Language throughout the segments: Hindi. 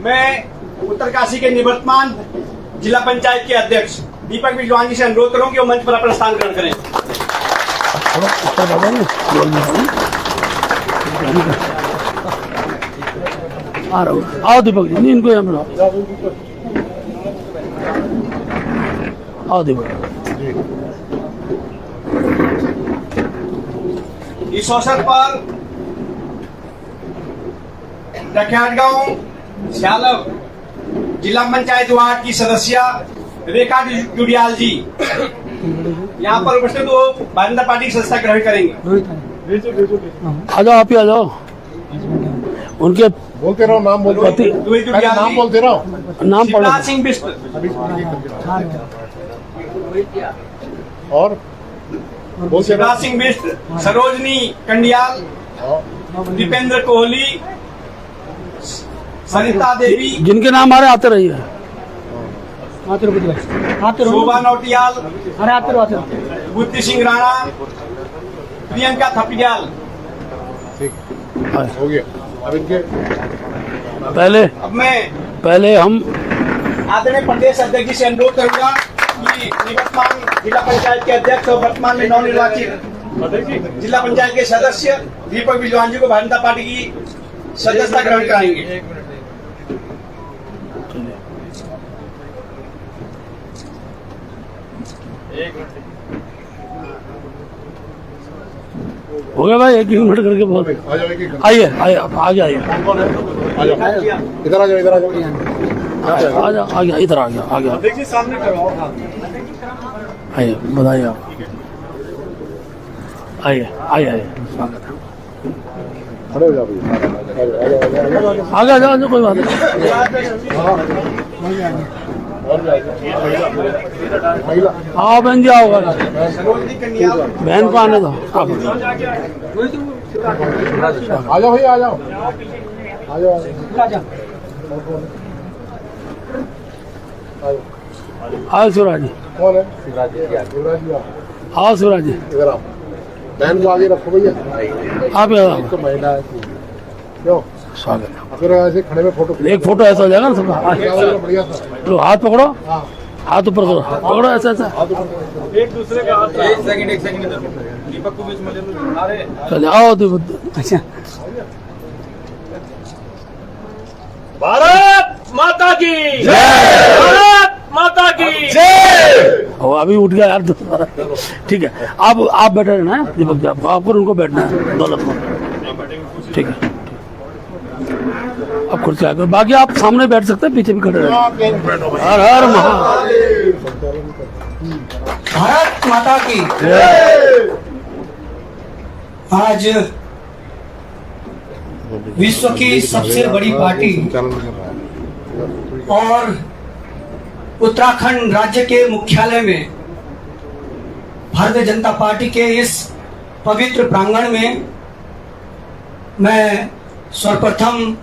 मैं उत्तरकाशी के निवर्तमान जिला पंचायत के अध्यक्ष दीपक विजवान जी से अनुरोध करूं कि वो मंच पर अपना स्थान ग्रहण करें। आ रहा हूँ, आओ दीपक जी, इनको यहाँ बुलाओ, आओ दीपक। इस अवसर पर डकैतगांव श्यालव जिला पंचायत वार्ड की सदस्य रेखा जुडियाल जी यहाँ पर उपस्थित हो भारतीय जनता पार्टी की सदस्यता ग्रहण करेंगे। आ जाओ, आप ही आ जाओ। उनके बोलते रहो, नाम बोलते रहो, नाम बोलते रहो, नाम पढ़ो। शिवराज सिंह बिष्ट और शिवराज सिंह बिष्ट, सरोजनी कंडियाल, दीपेंद्र कोहली, सरिता देवी, जिनके नाम आ रहे आते रहिए, शोभा नौटियाल, बुद्धि सिंह राणा, प्रियंका थपियाल। हो गया। अब इनके पहले हम आदरणीय प्रदेश अध्यक्ष जी से अनुरोध करूंगा कि निवर्तमान जिला पंचायत के अध्यक्ष और वर्तमान में नवनिर्वाचित जिला पंचायत के सदस्य दीपक विजवान जी को भारतीय जनता पार्टी की सदस्यता ग्रहण कराएंगे। हो गया भाई, एक मिनट करके बहुत। आ जाओ, एक आइए आइए, आप आगे आइए, आ जाओ, इधर आ जाओ, इधर आ जाओ, आ जाओ, आ गया, इधर आ गया, आ गया। देखिए सामने करो, आइए, बताइए आप, आइए आइए आइए, स्वागत है। खड़े हो जाओ भैया, आगे आ जाओ, कोई बात नहीं। महिला आओ बहन जी, आओ, सरोजनी कंडियाल, बहन को आने दो आप। आ जाओ भैया, आ जाओ, आ जाओ, आओ शिवराज जी, कौन है? शिवराज जी, आओ शिवराज जी, इधर आओ, बहन को आगे रखो भैया, आप ही आओ। तो महिला है, क्यों? स्वागत है। फिर ऐसे खड़े में फोटो एक फोटो ऐसा हो जाएगा ना सब। बढ़िया था। लो हाथ पकड़ो, हाँ, हाथ ऊपर करो, पकड़ो ऐसा ऐसा। एक दूसरे का हाथ, एक सेकंड इधर दीपक को बीच में ले लो। अरे चले आओ दीपक। अच्छा, भारत माता की जय, भारत माता की जय। वो अभी उठ गया यार दोबारा। ठीक है, आप बैठे रहना है दीपक जी, आपको उनको बैठना है दौलत में। ठीक है, अब कुर्सी आगे, बाकी आप सामने बैठ सकते हैं, पीछे भी खड़े रहे। हर हर महादेव, भारत माता की आज विश्व की सबसे बड़ी पार्टी और उत्तराखंड राज्य के मुख्यालय में भारतीय जनता पार्टी के इस पवित्र प्रांगण में मैं सर्वप्रथम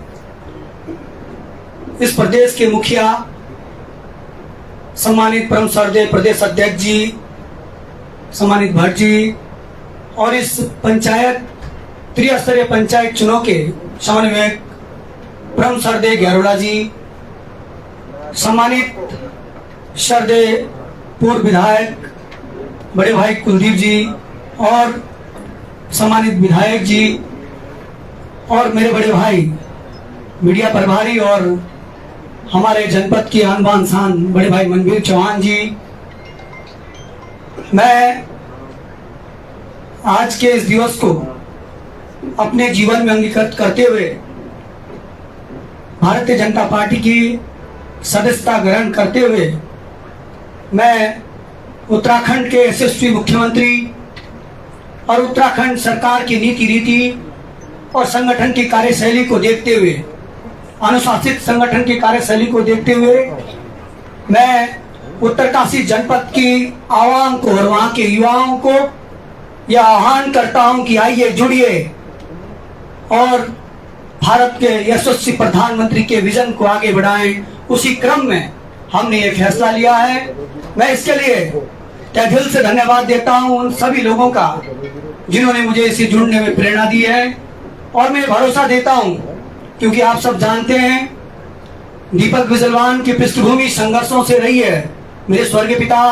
इस प्रदेश के मुखिया सम्मानित परम श्रद्धेय प्रदेश अध्यक्ष जी सम्मानित भट्ट जी और इस पंचायत त्रिस्तरीय पंचायत चुनाव के समन्वयक परम श्रद्धेय गैरोला जी, सम्मानित श्रद्धेय पूर्व विधायक बड़े भाई कुलदीप जी और सम्मानित विधायक जी और मेरे बड़े भाई मीडिया प्रभारी और हमारे जनपद की आन बान शान बड़े भाई मनवीर चौहान जी, मैं आज के इस दिवस को अपने जीवन में अंगीकृत करते हुए भारतीय जनता पार्टी की सदस्यता ग्रहण करते हुए मैं उत्तराखंड के यशस्वी मुख्यमंत्री और उत्तराखंड सरकार की नीति रीति और संगठन की कार्यशैली को देखते हुए, अनुशासित संगठन की कार्यशैली को देखते हुए मैं उत्तरकाशी जनपद की आवाम को और वहां के युवाओं को यह आह्वान करता हूं कि आइए जुड़िए और भारत के यशस्वी प्रधानमंत्री के विजन को आगे बढ़ाएं। उसी क्रम में हमने ये फैसला लिया है। मैं इसके लिए तहे दिल से धन्यवाद देता हूं उन सभी लोगों का जिन्होंने मुझे इसे जुड़ने में प्रेरणा दी है और मैं भरोसा देता हूं, क्योंकि आप सब जानते हैं दीपक बिजलवान की पृष्ठभूमि संघर्षों से रही है। मेरे स्वर्गीय पिता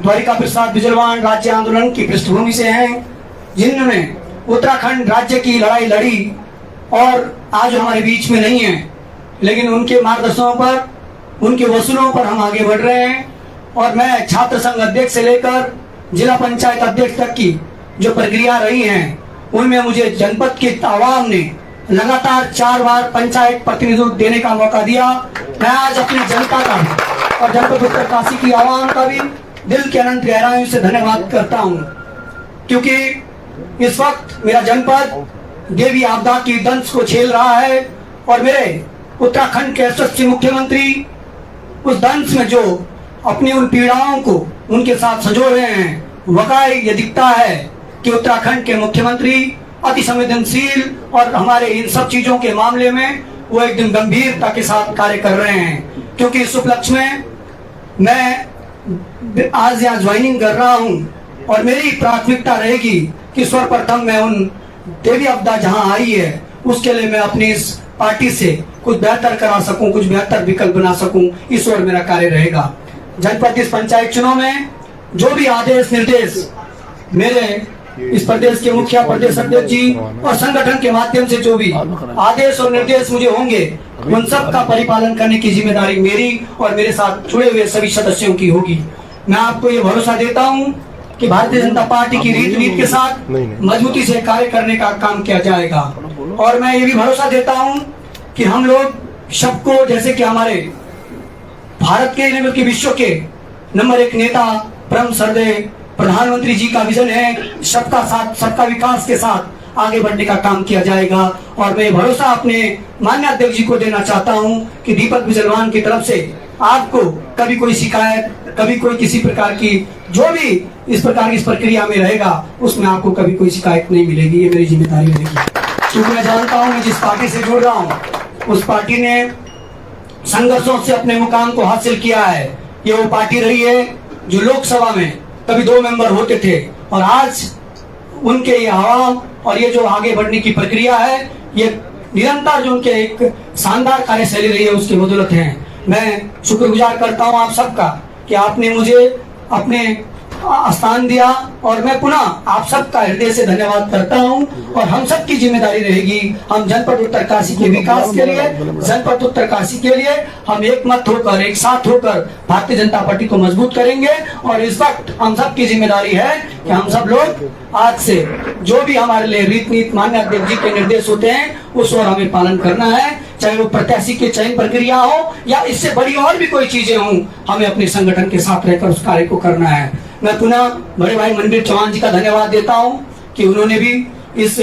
द्वारिका प्रसाद बिजलवान राज्य आंदोलन की पृष्ठभूमि से हैं, जिन्होंने उत्तराखंड राज्य की लड़ाई लड़ी और आज हमारे बीच में नहीं है, लेकिन उनके मार्गदर्शनों पर, उनके वसूलों पर हम आगे बढ़ रहे हैं। और मैं छात्र संघ अध्यक्ष से लेकर जिला पंचायत अध्यक्ष तक की जो प्रक्रिया रही है, उनमें मुझे जनपद के आवाम ने लगातार 4 बार पंचायत प्रतिनिधित्व देने का मौका दिया। मैं आज अपनी जनता का और जनपद उत्तरकाशी की आवाम का भी दिल के अनंत गहराइयों से धन्यवाद करता हूं, क्योंकि इस वक्त मेरा जनपद देवी आपदा की दंश को झेल रहा है और मेरे उत्तराखंड के यशस्वी मुख्यमंत्री उस दंश में जो अपनी उन पीड़ाओं को उनके साथ संजो रहे हैं, वाकई ये दिखता है कि उत्तराखंड के मुख्यमंत्री अति संवेदनशील और हमारे इन सब चीजों के मामले में वो एकदम गंभीरता के साथ कार्य कर रहे हैं। क्योंकि इस उपलक्ष्य में मैं आज यहाँ ज्वाइनिंग कर रहा हूँ और मेरी प्राथमिकता रहेगी कि सर्वप्रथम मैं उन देवी आपदा जहाँ आई है उसके लिए मैं अपनी इस पार्टी से कुछ बेहतर करा सकूं, कुछ बेहतर विकल्प बना सकूं, इस ओर मेरा कार्य रहेगा। जनपद इस पंचायत चुनाव में जो भी आदेश निर्देश मेरे इस प्रदेश के मुखिया, प्रदेश अध्यक्ष जी और संगठन के माध्यम से जो भी आदेश और निर्देश मुझे होंगे, उन सब का परिपालन करने की जिम्मेदारी मेरी और मेरे साथ जुड़े हुए सभी सदस्यों की होगी। मैं आपको ये भरोसा देता हूँ कि भारतीय जनता पार्टी की रीत नीति के साथ मजबूती से कार्य करने का काम किया जाएगा। और मैं ये भी भरोसा देता हूँ कि हम लोग सबको, जैसे कि हमारे भारत के नहीं बल्कि विश्व के नंबर 1 नेता परम श्रद्धेय प्रधानमंत्री जी का विजन है, सबका साथ सबका विकास के साथ आगे बढ़ने का काम किया जाएगा। और मैं भरोसा अपने माननीय अध्यक्ष जी को देना चाहता हूं कि दीपक बिजलवान की तरफ से आपको कभी कोई शिकायत, कभी कोई किसी प्रकार की जो भी इस प्रकार की इस प्रक्रिया में रहेगा, उसमें आपको कभी कोई शिकायत नहीं मिलेगी। ये मेरी जिम्मेदारी रहेगी, क्योंकि मैं जानता हूं मैं जिस पार्टी से जुड़ रहा हूं उस पार्टी ने संघर्षों से अपने मुकाम को हासिल किया है। ये वो पार्टी रही है जो लोकसभा में कभी 2 मेंबर होते थे और आज उनके ये आवाम और ये जो आगे बढ़ने की प्रक्रिया है, ये निरंतर जो उनके एक शानदार कार्यशैली रही है उसकी बदौलत है। मैं शुक्रगुजार करता हूं आप सबका कि आपने मुझे अपने स्थान दिया और मैं पुनः आप सबका हृदय से धन्यवाद करता हूं। और हम सबकी जिम्मेदारी रहेगी, हम जनपद उत्तरकाशी के विकास के लिए, जनपद उत्तरकाशी के लिए हम एक मत होकर, एक साथ होकर भारतीय जनता पार्टी को मजबूत करेंगे। और इस वक्त हम सबकी जिम्मेदारी है कि हम सब लोग आज से जो भी हमारे लिए रीत नीति माननीय अध्यक्ष जी के निर्देश होते हैं उस और हमें पालन करना है, चाहे वो प्रत्याशी के चयन प्रक्रिया हो या इससे बड़ी और भी कोई चीजें हों, हमें अपने संगठन के साथ रहकर उस कार्य को करना है। मैं पुनः बड़े भाई मनबीर चौहान जी का धन्यवाद देता हूं कि उन्होंने भी इस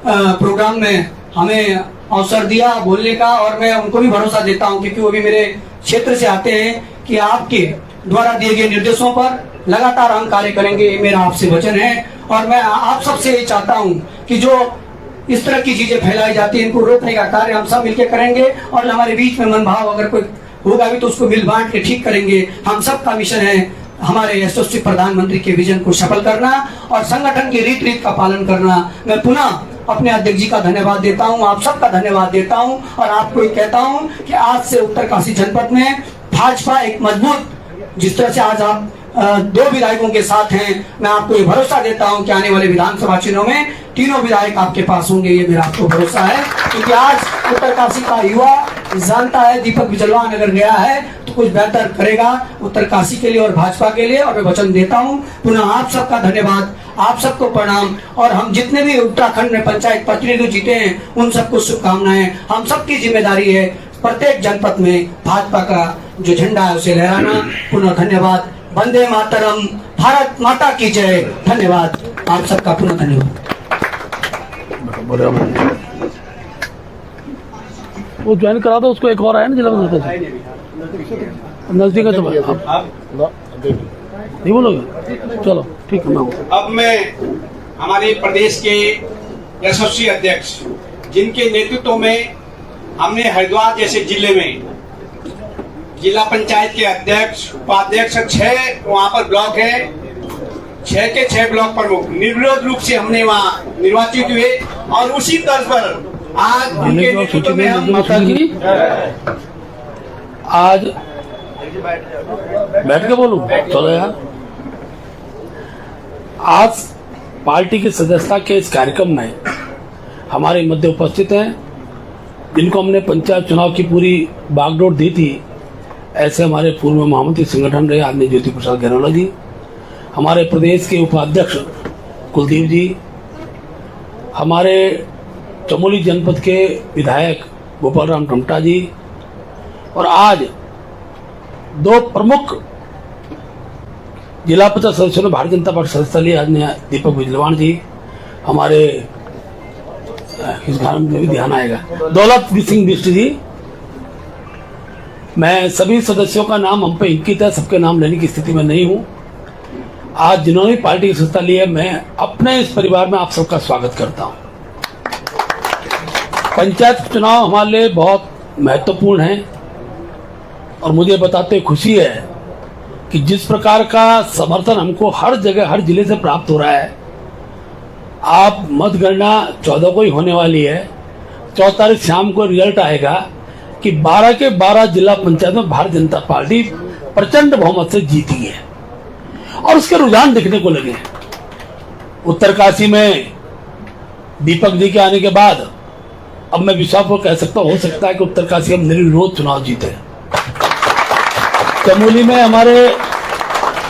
प्रोग्राम में हमें अवसर दिया बोलने का, और मैं उनको भी भरोसा देता हूं क्योंकि वो भी मेरे क्षेत्र से आते हैं कि आपके द्वारा दिए गए निर्देशों पर लगातार हम कार्य करेंगे, ये मेरा आपसे वचन है। और मैं आप सबसे ये चाहता हूं कि जो इस तरह की चीजें फैलाई जाती है इनको रोकने का कार्य हम सब मिलकर करेंगे। और हमारे बीच में मनभाव अगर कोई होगा भी तो उसको मिल बांट के ठीक करेंगे। हम सबका मिशन है हमारे यशस्वी प्रधानमंत्री के विजन को सफल करना और संगठन की रीत का पालन करना। मैं पुनः अपने अध्यक्ष जी का धन्यवाद देता हूं, आप सबका धन्यवाद देता हूं और आपको ये कहता हूं कि आज से उत्तरकाशी जनपद में भाजपा एक मजबूत, जिस तरह से आज आप 2 विधायकों के साथ हैं, मैं आपको ये भरोसा देता हूं कि आने वाले विधानसभा चुनाव में 3 विधायक आपके पास होंगे, ये मेरा आपको भरोसा है। क्योंकि आज उत्तरकाशी का युवा जानता है दीपक बिजलवान अगर गया है तो कुछ बेहतर करेगा उत्तरकाशी के लिए और भाजपा के लिए। और मैं वचन देता हूं पुनः आप सबका धन्यवाद, आप सबको प्रणाम। और हम जितने भी उत्तराखंड में पंचायत प्रतिनिधि जीते हैं उन सबको शुभकामनाएं। हम सबकी जिम्मेदारी है प्रत्येक जनपद में भाजपा का जो झंडा है उसे लहराना। पुनः धन्यवाद। वंदे मातरम, भारत माता की जय। धन्यवाद, आप सबका पुनः धन्यवाद। वो ज्वाइन करा दो उसको, एक और आया ना जिला नजदीक है तो नहीं बोलोगे, चलो ठीक है। अब मैं हमारे प्रदेश के यशस्वी अध्यक्ष जिनके नेतृत्व में हमने हरिद्वार जैसे जिले में जिला पंचायत के अध्यक्ष, उपाध्यक्ष 6 वहाँ पर ब्लॉक है, 6 के 6 ब्लॉक प्रमुख निर्विरोध रूप से हमने वहाँ निर्वाचित हुए। और उसी तर्ज पर आज उनके नेतृत्व में हम आज बैठ के बोलूं, चलो यार। आज पार्टी की सदस्यता के इस कार्यक्रम में हमारे मध्य उपस्थित हैं जिनको हमने पंचायत चुनाव की पूरी बागडोर दी थी, ऐसे हमारे पूर्व महामंत्री संगठन रहे आदरणीय ज्योति प्रसाद गहलोत जी, हमारे प्रदेश के उपाध्यक्ष कुलदीप जी, हमारे चमोली जनपद के विधायक गोपाल राम टमटा जी, और आज दो प्रमुख जिला पंचायत सदस्यों ने भारतीय जनता पार्टी सदस्यता ली, आदरणीय दीपक बिजलवाण जी, हमारे इस बार में भी ध्यान आएगा दौलत सिंह बिष्ट जी। मैं सभी सदस्यों का नाम हम पे अंकित है, सबके नाम लेने की स्थिति में नहीं हूं। आज जिन्होंने पार्टी की सदस्यता ली है, मैं अपने इस परिवार में आप सबका स्वागत करता हूं। पंचायत चुनाव हमारे लिए बहुत महत्वपूर्ण है और मुझे बताते खुशी है कि जिस प्रकार का समर्थन हमको हर जगह हर जिले से प्राप्त हो रहा है। आप मतगणना 14 को ही होने वाली है, 14 तारीख शाम को रिजल्ट आएगा कि 12 के 12 जिला पंचायत में भारतीय जनता पार्टी प्रचंड बहुमत से जीती है और उसके रुझान दिखने को लगे। उत्तरकाशी में दीपक जी के आने के बाद अब मैं विश्वास को कह सकता हूं, हो सकता है कि उत्तरकाशी हम निर्विरोध चुनाव जीते। चमोली में हमारे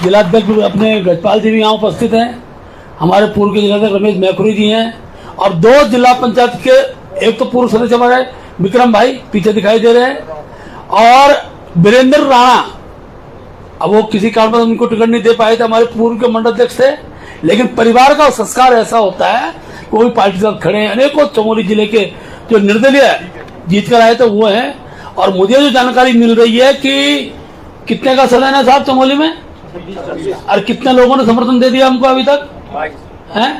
जिलाध्यक्ष अपने गजपाल जी भी यहाँ उपस्थित हैं, हमारे पूर्व के जिलाध्यक्ष रमेश मैखुरी जी हैं, और 2 जिला पंचायत के एक तो पूर्व सदस्य हमारे विक्रम भाई पीछे दिखाई दे रहे हैं, और वीरेंद्र राणा, अब वो किसी कारण पर उनको टिकट नहीं दे पाए थे, हमारे पूर्व के मंडल अध्यक्ष थे, लेकिन परिवार का संस्कार ऐसा होता है कोई पार्टी के साथ खड़े हैं। अनेकों चमोली जिले के जो निर्दलीय जीत कर आए थे वो हैं, और मुझे जो जानकारी मिल रही है कि कितने का सदन है साहब चमोली में, और कितने लोगों ने समर्थन दे दिया हमको अभी तक हैं?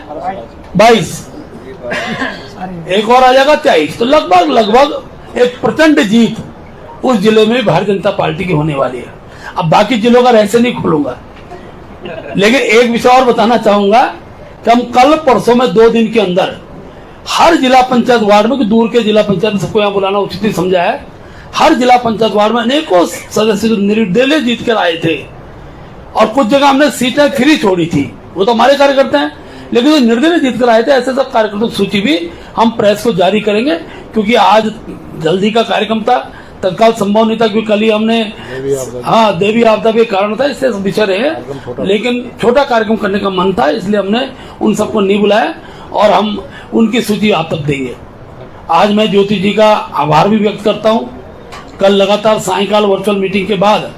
22, एक और आ जाएगा 23, तो लगभग एक प्रचंड जीत उस जिले में भारतीय जनता पार्टी की होने वाली है। अब बाकी जिलों का रहस्य नहीं खोलूंगा, लेकिन एक विषय और बताना चाहूंगा कि हम कल परसों में 2 दिन के अंदर हर जिला पंचायत वार्ड में, दूर के जिला पंचायत सबको यहाँ बुलाना उचित नहीं समझा है, हर जिला पंचायत वार्ड में अनेकों सदस्य जो निर्दलीय जीत कर आए थे, और कुछ जगह हमने सीटें फ्री छोड़ी थी, वो तो हमारे कार्यकर्ता हैं, लेकिन जो निर्दलीय जीत कर आए थे ऐसे सब कार्यकर्ताओं की सूची भी हम प्रेस को जारी करेंगे, क्योंकि आज जल्दी का कार्यक्रम था, तत्काल संभव नहीं था, क्योंकि कल ही हमने देवी आपदा के कारण था, इससे विषय रहे, लेकिन छोटा कार्यक्रम करने का मन था, इसलिए हमने उन सबको नहीं बुलाया और हम उनकी सूची आप तक देंगे। आज मैं ज्योति जी का आभार भी व्यक्त करता हूं। कल लगातार सायंकाल वर्चुअल मीटिंग के बाद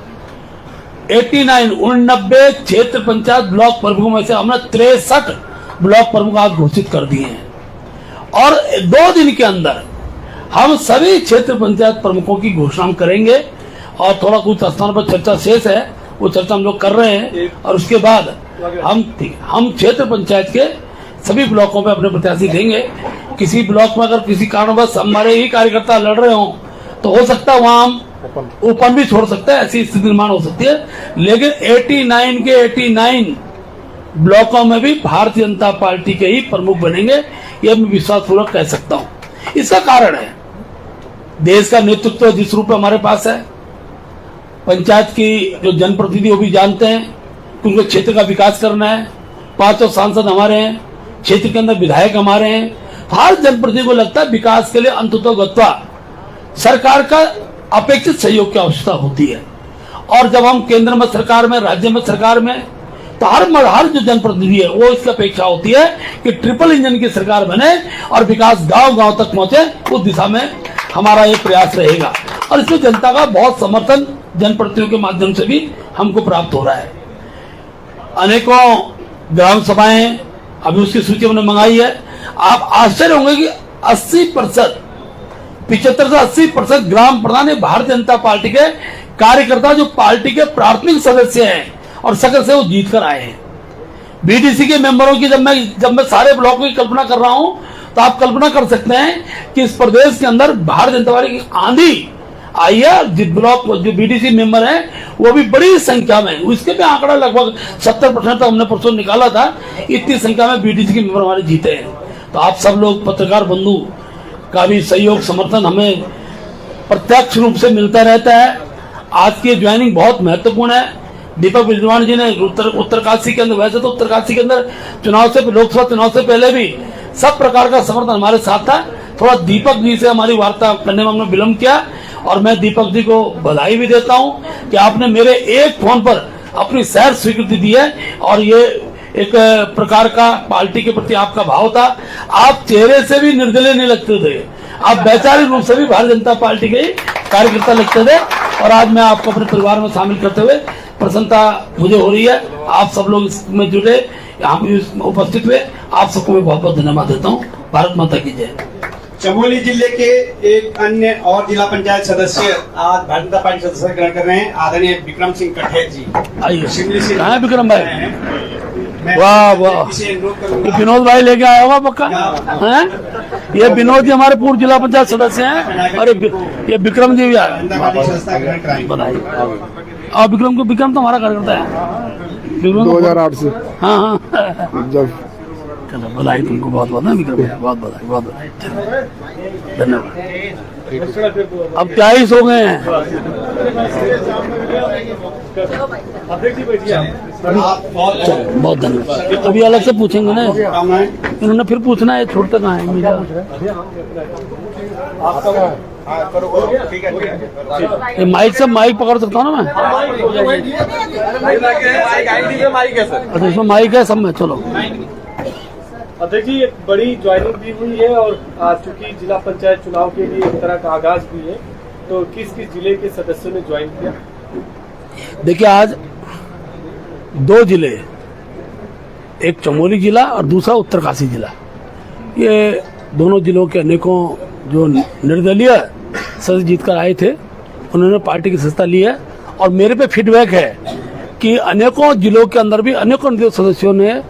89 क्षेत्र पंचायत ब्लॉक प्रमुखों में से हमने 63 ब्लॉक प्रमुख आज घोषित कर दिए हैं, और 2 दिन के अंदर हम सभी क्षेत्र पंचायत प्रमुखों की घोषणा करेंगे, और थोड़ा कुछ स्थानों पर चर्चा शेष है, वो चर्चा हम लोग कर रहे हैं, और उसके बाद हम क्षेत्र पंचायत के सभी ब्लॉकों पे अपने प्रत्याशी देंगे। किसी ब्लॉक में अगर किसी कारणवश हमारे ही कार्यकर्ता लड़ रहे हों तो हो सकता है वहां हम ओपन भी छोड़ सकते हैं, ऐसी स्थिति निर्माण हो सकती है, लेकिन 89 के 89 ब्लॉकों में भी भारतीय जनता पार्टी के ही प्रमुख बनेंगे, यह मैं विश्वासपूर्वक कह सकता हूं। इसका कारण है देश का नेतृत्व जिस रूप में हमारे पास है, पंचायत की जो जनप्रतिनिधि वो भी जानते हैं कि उनको क्षेत्र का विकास करना है, 5 सांसद हमारे हैं, क्षेत्र के अंदर विधायक हमारे हैं, हर जनप्रतिनिधि को लगता है विकास के लिए अंततोगत्वा सरकार का अपेक्षित सहयोग की आवश्यकता होती है, और जब हम केंद्र में सरकार में, राज्य में सरकार में, तो हर जो जनप्रतिनिधि है वो इसकी अपेक्षा होती है कि ट्रिपल इंजन की सरकार बने और विकास गांव-गांव तक पहुंचे, उस दिशा में हमारा ये प्रयास रहेगा, और इसमें जनता का बहुत समर्थन जनप्रतिनिधियों के माध्यम से भी हमको प्राप्त हो रहा है। अनेकों ग्राम सभाएं अभी उसकी सूची हमने मंगाई है। आप आश्चर्य होंगे कि 80%, 75 से 80% ग्राम प्रधान भारतीय जनता पार्टी के कार्यकर्ता जो पार्टी के प्राथमिक सदस्य हैं और सकल से वो जीत कर आए हैं। बीडीसी के मेंबरों की जब मैं सारे ब्लॉकों की कल्पना कर रहा हूं, तो आप कल्पना कर सकते हैं कि इस प्रदेश के अंदर भारतीय जनता पार्टी की आंधी आई है। जिस ब्लॉक जो बीडीसी मेंबर हैं वो भी बड़ी संख्या में, उसके भी आंकड़ा लगभग 70% तक हमने परसों निकाला था, इतनी संख्या में बीडीसी के मेंबर हमारे जीते हैं। तो आप सब लोग पत्रकार बंधु का भी सहयोग समर्थन हमें प्रत्यक्ष रूप से मिलता रहता है। आज की ज्वाइनिंग बहुत महत्वपूर्ण है। दीपक बिजवाण जी ने उत्तरकाशी के अंदर, वैसे तो उत्तरकाशी के अंदर लोकसभा चुनाव से पहले भी सब प्रकार का समर्थन हमारे साथ था। थोड़ा दीपक जी से हमारी वार्ता करने में हमने विलम्ब किया और मैं दीपक जी को बधाई भी देता हूं कि आपने मेरे एक फोन पर अपनी सैर स्वीकृति दी है और ये एक प्रकार का पार्टी के प्रति आपका भाव था। आप चेहरे से भी निर्दलीय नहीं लगते थे, आप वैचारिक रूप से भी भारतीय जनता पार्टी के कार्यकर्ता लगते थे और आज मैं आपको अपने परिवार में शामिल करते हुए प्रसन्नता मुझे हो रही है। आप सब लोग इसमें जुड़े, यहाँ पे उपस्थित हुए, आप सबको मैं बहुत बहुत धन्यवाद देता हूँ। भारत माता की जय। चमोली जिले के एक अन्य और जिला पंचायत सदस्य आज भारतीय जनता पार्टी सदस्य ग्रहण कर रहे हैं, आदरणीय विक्रम सिंह कठेर जी। आइए, शिमली से कहाँ है विक्रम भाई? मैं वाह वाह, इसे अनुरोध करूंगा। ये विनोद भाई लेके आया होगा पक्का है। ये विनोद जी हमारे पूर्व जिला पंचायत सदस्य हैं और ये विक्रम जी भी आए। जनता पार्टी संस्था ग्रहण कराएंगे। बधाई। और विक्रम तो हमारा कार्यकर्ता है। 2008 से। हाँ हाँ, जब चलो बधाई तुमको बहुत बहुत ना विक्रम, बहुत बधाई, बहुत बधाई, धन्यवाद। अब क्या ही सो गए हैं। आप बहुत धन्यवाद। अभी अलग से पूछेंगे ना, इन्होंने फिर पूछना है, छोड़ते कहाँ है मीडिया। ये माइक पकड़ सकता हूँ ना मैं? अच्छा, इसमें माइक है सब में। चलो अध्यक्ष जी, एक बड़ी ज्वाइनिंग भी हुई है और चूंकि जिला पंचायत चुनाव के लिए एक तरह का आगाज भी है, तो किस किस जिले के सदस्यों ने ज्वाइन किया? देखिए, आज दो जिले, एक चमोली जिला और दूसरा उत्तरकाशी जिला, ये दोनों जिलों के अनेकों जो निर्दलीय सदस्य जीतकर आए थे, उन्होंने पार्टी की सदस्यता ली है। और मेरे पे फीडबैक है कि अनेकों जिलों के अंदर भी अनेकों सदस्यों ने,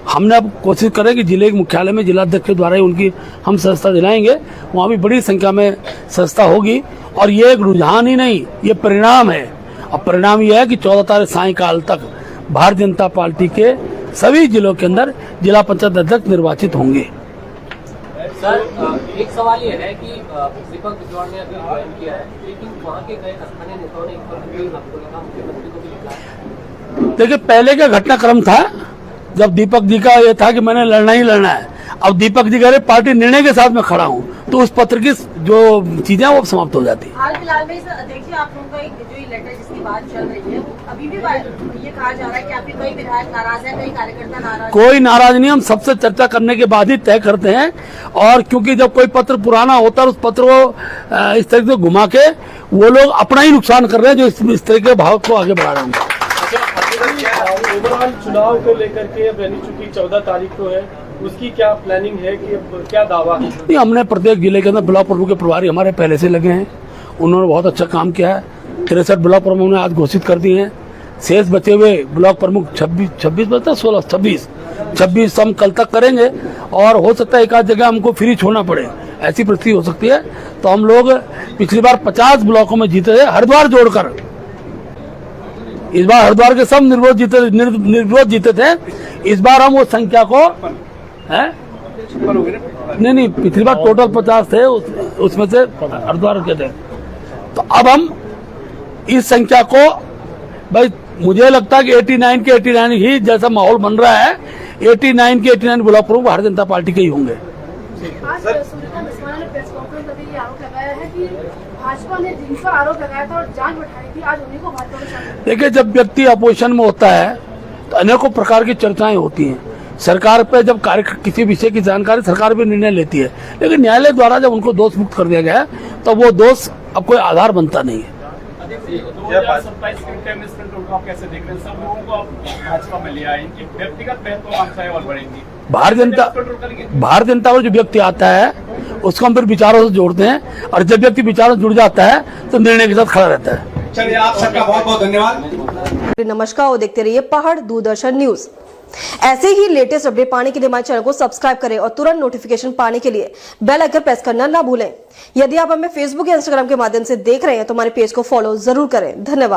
हमने अब कोशिश करें कि जिले के मुख्यालय में जिलाध्यक्ष के द्वारा ही उनकी हम सदस्यता दिलाएंगे, वहाँ भी बड़ी संख्या में सदस्यता होगी। और ये एक रुझान ही नहीं, ये परिणाम है। और परिणाम यह है कि 14 तारीख सायंकाल तक भारतीय जनता पार्टी के सभी जिलों के अंदर जिला पंचायत अध्यक्ष निर्वाचित होंगे। सर, एक सवाल ये है कि दीपक बिजवाण ने अभी ज्वाइन किया है, लेकिन वहाँ के कई स्थानीय नेताओं ने मुख्यमंत्री को भी लिखा है। देखिए, पहले का घटनाक्रम था जब दीपक जी का ये था कि मैंने लड़ना ही लड़ना है। अब दीपक जी कह रहे पार्टी निर्णय के साथ मैं खड़ा हूँ, तो उस पत्र की जो चीजें वो समाप्त हो जाती है। हाल फिलहाल में अध्यक्ष आप लोगों का एक जो लेटर जिसकी बात चल रही है, अभी भी ये कहा जा रहा है कि आपके कई विधायक नाराज है, कई कार्यकर्ता नाराज। कोई नाराज नहीं, हम सबसे चर्चा करने के बाद ही तय करते हैं। और क्योंकि जब कोई पत्र पुराना होता है, उस पत्र को इस तरह से घुमा के वो लोग अपना ही नुकसान कर रहे हैं, जो इस तरह के भाव को आगे बढ़ा रहे हैं। ओवरऑल चुनाव को लेकर के अब यानी चूंकि 14 तारीख को है, उसकी क्या प्लानिंग है कि अब क्या दावा है? नहीं, हमने प्रत्येक जिले के अंदर ब्लॉक प्रमुख के प्रभारी हमारे पहले से लगे हैं, उन्होंने बहुत अच्छा काम किया है। 63 ब्लॉक प्रमुख ने आज घोषित कर दिए हैं। शेष बचे हुए ब्लॉक प्रमुख 26 हम कल तक करेंगे और हो सकता है एक आध जगह हमको फ्री छोड़ना पड़े, ऐसी परिस्थिति हो सकती है। तो हम लोग पिछली बार 50 ब्लॉकों में जीते थे, हरिद्वार जोड़कर। इस बार हरिद्वार के सब निर्विरोध जीते थे। इस बार हम वो संख्या को नहीं, पिछली बार टोटल 50 थे, उसमें से हरिद्वार के थे। तो अब हम इस संख्या को, भाई मुझे लगता है कि 89 के 89 ही जैसा माहौल बन रहा है, 89 के 89 ब्लॉक प्रमुख भारतीय जनता पार्टी के ही होंगे। आज सुनीता मिश्रा ने प्रेस कॉन्फ्रेंस में ये आरोप लगाया है कि भाजपा ने जिन पर आरोप लगाया था और जांच बैठाई थी, आज उन्हीं को भाजपा में शामिल। देखिए, जब व्यक्ति अपोजिशन में होता है तो अनेकों प्रकार की चर्चाएं होती हैं। सरकार पे जब किसी विषय की जानकारी सरकार भी निर्णय लेती है, लेकिन न्यायालय द्वारा जब उनको दोष मुक्त कर दिया गया है तो वो दोष अब कोई आधार बनता नहीं है। 2027 आप कैसे देख रहे हैं? सब लोगों को भाजपा में लिया है, इनकी व्यक्तिगत महत्वाकांक्षाएं और बढ़ेंगी। भारतीय जनता में जो व्यक्ति आता है उसको हम फिर विचारों से जोड़ते हैं, और जब व्यक्ति विचारों से जुड़ जाता है तो निर्णय के साथ खड़ा रहता है। चलिए, आप सबका बहुत बहुत धन्यवाद। नमस्कार और देखते रहिए पहाड़ दूरदर्शन न्यूज। ऐसे ही लेटेस्ट अपडेट पाने के लिए हमारे चैनल को सब्सक्राइब करें और तुरंत नोटिफिकेशन पाने के लिए बेल आइकन प्रेस करना ना भूलें। यदि आप हमें फेसबुक या इंस्टाग्राम के माध्यम से देख रहे हैं तो हमारे पेज को फॉलो जरूर करें। धन्यवाद।